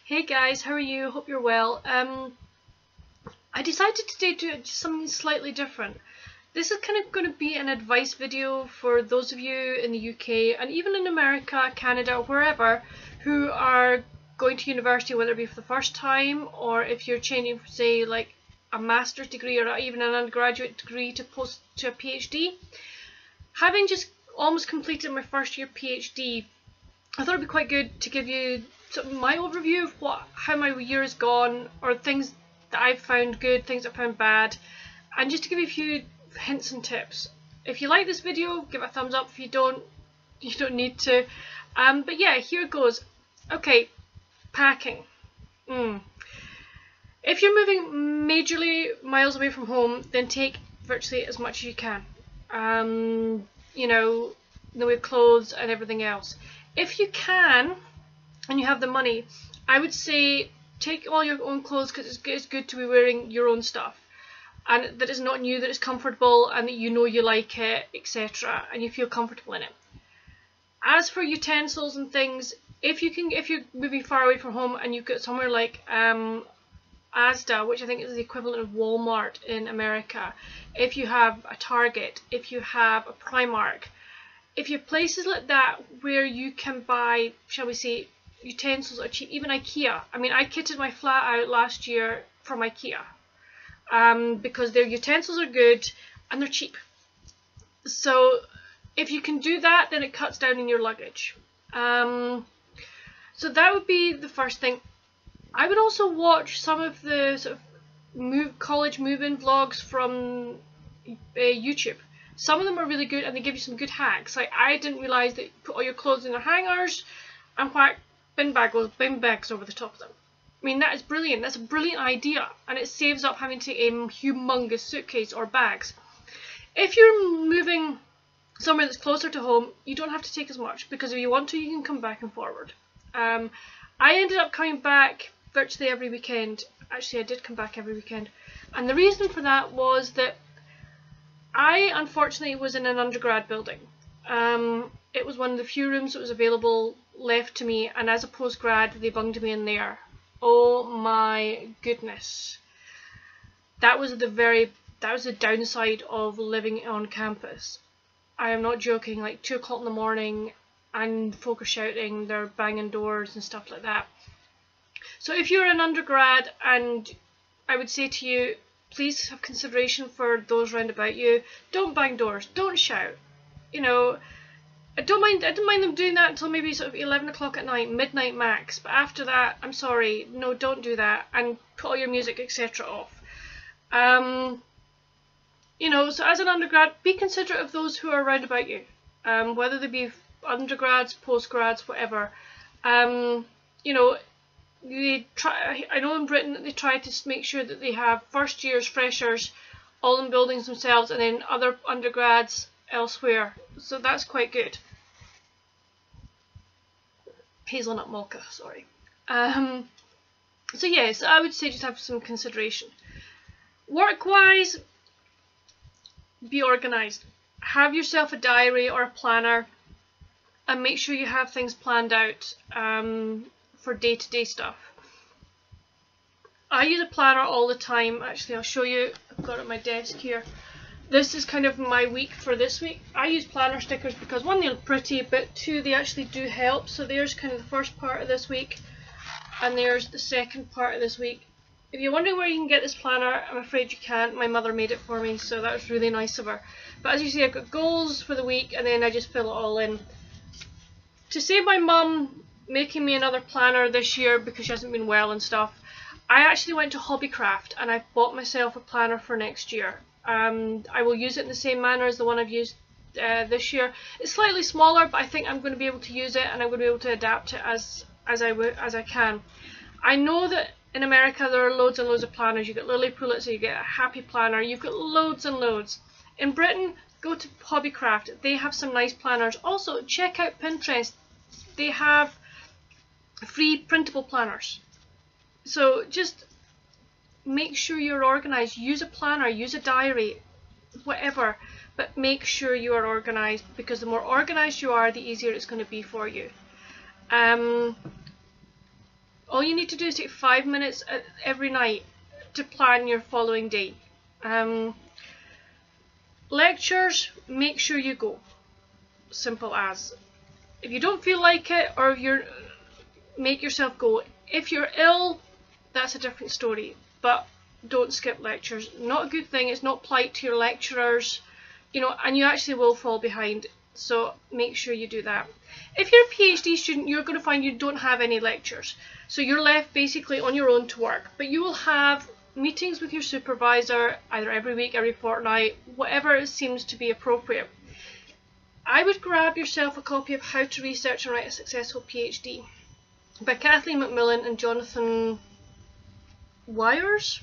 Hey guys, how are you? Hope you're well. I decided today to do something slightly different. This is kind of going to be an advice video for those of you in the UK and even in America, Canada, wherever, who are going to university, whether it be for the first time or if you're changing, say, like a master's degree or even an undergraduate degree to a PhD. Having just almost completed my first year PhD, I thought it'd be quite good to give you sort of my overview of how my year has gone, or things that I've found good, things I've found bad, and just to give you a few hints and tips. If you like this video, give it a thumbs up. If you don't need to. But yeah, here it goes. Okay, packing. If you're moving majorly miles away from home, then take virtually as much as you can. You know, the way of clothes and everything else. If you can, and you have the money, I would say take all your own clothes, because it's good to be wearing your own stuff, and that it's not new, that it's comfortable, and that you know you like it, etc., and you feel comfortable in it. As for utensils and things, if you're moving far away from home and you've got somewhere like Asda, which I think is the equivalent of Walmart in America, if you have a Target, if you have a Primark, if you have places like that where you can buy, shall we say, utensils are cheap, even IKEA. I mean, I kitted my flat out last year from IKEA because their utensils are good and they're cheap. So if you can do that, then it cuts down in your luggage. So that would be the first thing. I would also watch some of the sort of college move-in vlogs from YouTube. Some of them are really good and they give you some good hacks. Like, I didn't realise that you put all your clothes in their hangers and whack bin bags over the top of them. I mean, that is brilliant. That's a brilliant idea, and it saves up having to take a humongous suitcase or bags. If you're moving somewhere that's closer to home, you don't have to take as much, because if you want to, you can come back and forward. I ended up coming back virtually every weekend. Actually, I did come back every weekend, and the reason for that was that I unfortunately was in an undergrad building. It was one of the few rooms that was available left to me, and as a postgrad they bunged me in there. Oh my goodness. That was the downside of living on campus. I am not joking. Like 2 o'clock in the morning and folk are shouting, they're banging doors and stuff like that. So if you're an undergrad, and I would say to you, please have consideration for those round about you. Don't bang doors, don't shout. You know, I don't mind them doing that until maybe sort of 11 o'clock at night, midnight max, but after that, I'm sorry, no, don't do that, and put all your music, etc. off. You know, so as an undergrad, be considerate of those who are around about you, whether they be undergrads, postgrads, whatever. You know, I know in Britain that they try to make sure that they have first years, freshers, all in buildings themselves, and then other undergrads elsewhere. So that's quite good. Hazelnut Mocha, sorry. So yes, I would say just have some consideration. Work-wise, be organised. Have yourself a diary or a planner, and make sure you have things planned out for day-to-day stuff. I use a planner all the time. Actually, I'll show you. I've got it on my desk here. This is kind of my week for this week. I use planner stickers because, one, they're pretty, but two, they actually do help. So there's kind of the first part of this week, and there's the second part of this week. If you're wondering where you can get this planner, I'm afraid you can't. My mother made it for me, so that was really nice of her. But as you see, I've got goals for the week, and then I just fill it all in. To save my mum making me another planner this year because she hasn't been well and stuff, I actually went to Hobbycraft and I bought myself a planner for next year. I will use it in the same manner as the one I've used this year. It's slightly smaller, but I think I'm going to be able to use it, and I'm going to be able to adapt it as I can. I know that in America there are loads and loads of planners. You've got Lily Pulitzer, you get a Happy Planner, you've got loads and loads. In Britain, go to Hobbycraft. They have some nice planners. Also, check out Pinterest. They have free printable planners. So just make sure you're organised. Use a planner, use a diary, whatever, but make sure you are organised, because the more organised you are, the easier it's going to be for you. All you need to do is take 5 minutes every night to plan your following day. Lectures, make sure you go. Simple as. If you don't feel like it, or if you're, make yourself go. If you're ill, that's a different story, but don't skip lectures. Not a good thing. It's not polite to your lecturers, you know, and you actually will fall behind, so make sure you do that. If you're a PhD student, you're going to find you don't have any lectures, so you're left basically on your own to work, but you will have meetings with your supervisor either every week, every fortnight, whatever seems to be appropriate. I would grab yourself a copy of How to Research and Write a Successful PhD by Kathleen McMillan and Jonathan Wires.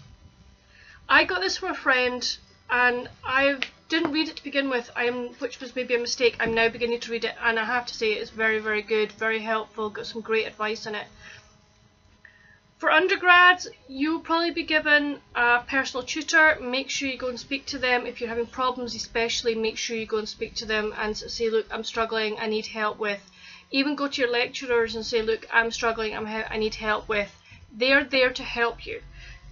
I got this from a friend and I didn't read it to begin with, which was maybe a mistake. I'm now beginning to read it and I have to say it's very, very good, very helpful, got some great advice in it. For undergrads, you'll probably be given a personal tutor. Make sure you go and speak to them. If you're having problems especially, make sure you go and speak to them and say, look, I'm struggling, I need help with. Even go to your lecturers and say, look, I'm struggling, I need help with. They're there to help you.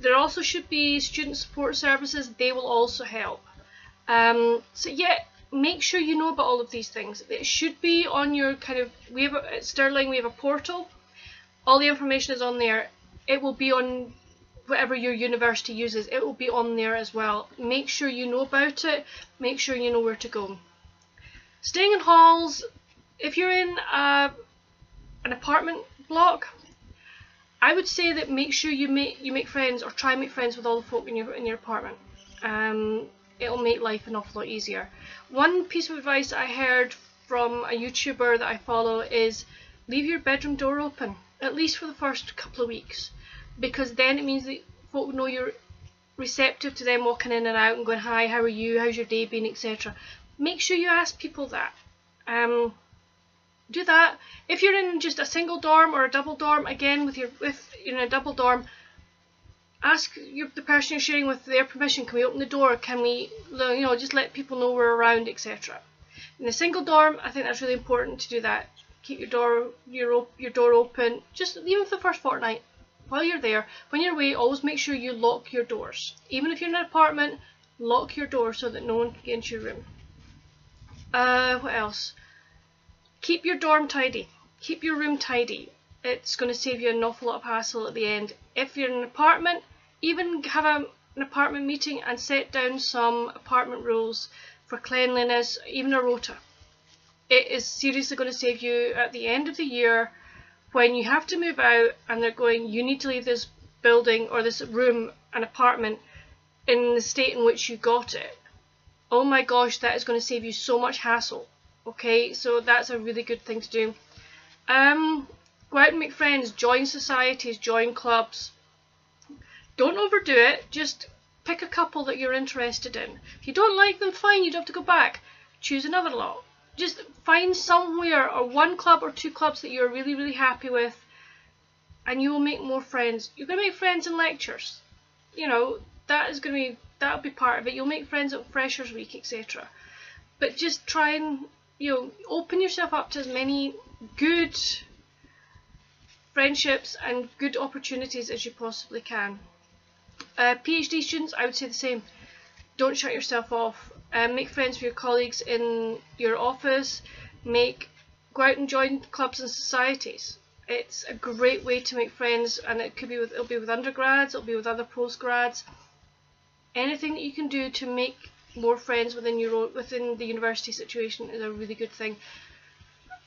There also should be student support services. They will also help. So yeah, make sure you know about all of these things. It should be on your at Stirling we have a portal. All the information is on there. It will be on whatever your university uses. It will be on there as well. Make sure you know about it. Make sure you know where to go. Staying in halls. If you're in an apartment block, I would say that make sure you make friends, or try and make friends with all the folk in your apartment. It'll make life an awful lot easier. One piece of advice I heard from a YouTuber that I follow is leave your bedroom door open, at least for the first couple of weeks, because then it means that folk know you're receptive to them walking in and out and going, hi, how are you, how's your day been, etc. Make sure you ask people that. Do that. If you're in just a single dorm or a double dorm, again, if you're in a double dorm, ask the person you're sharing with their permission. Can we open the door? Can we, just let people know we're around, etc. In a single dorm, I think that's really important to do that. Keep your door open, just even for the first fortnight. While you're there, when you're away, always make sure you lock your doors. Even if you're in an apartment, lock your door so that no one can get into your room. What else? Keep your dorm tidy. Keep your room tidy. It's going to save you an awful lot of hassle at the end. If you're in an apartment, even have an apartment meeting and set down some apartment rules for cleanliness, even a rota. It is seriously going to save you at the end of the year when you have to move out and they're going, you need to leave this building or this room, an apartment, in the state in which you got it. Oh my gosh, that is going to save you so much hassle. Okay, so that's a really good thing to do. Go out and make friends, join societies, join clubs. Don't overdo it, just pick a couple that you're interested in. If you don't like them, fine, you don't have to go back. Choose another lot. Just find somewhere or one club or two clubs that you're really, really happy with, and you will make more friends. You're going to make friends in lectures. That'll be part of it. You'll make friends at Freshers Week, etc. But just try and open yourself up to as many good friendships and good opportunities as you possibly can. PhD students, I would say the same. Don't shut yourself off. Make friends with your colleagues in your office. Go out and join clubs and societies. It's a great way to make friends, and it'll be with undergrads, it'll be with other postgrads. Anything that you can do to make more friends within the university situation is a really good thing.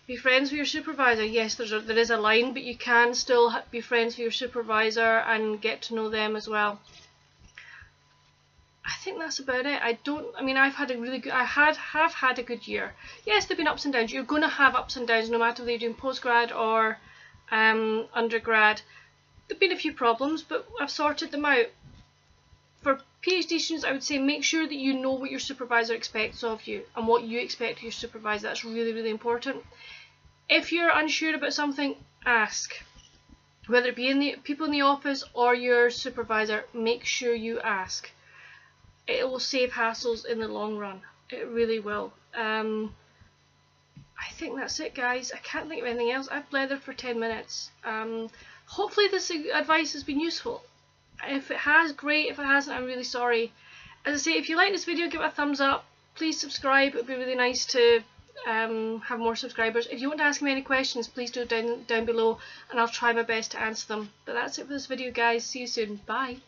Be friends with your supervisor. Yes, there is a line, but you can still be friends with your supervisor and get to know them as well. I think that's about it. I've had a really good. have had a good year. Yes, there've been ups and downs. You're going to have ups and downs, no matter whether you're doing postgrad or undergrad. There've been a few problems, but I've sorted them out. For PhD students, I would say make sure that you know what your supervisor expects of you and what you expect of your supervisor. That's really, really important. If you're unsure about something, ask. Whether it be the people in the office or your supervisor, make sure you ask. It will save hassles in the long run. It really will. I think that's it, guys. I can't think of anything else. I've blethered for 10 minutes. Hopefully this advice has been useful. If it has, great. If it hasn't, I'm really sorry. As I say, if you like this video, give it a thumbs up. Please subscribe. It would be really nice to have more subscribers. If you want to ask me any questions, please do down below, and I'll try my best to answer them. But that's it for this video, guys. See you soon. Bye.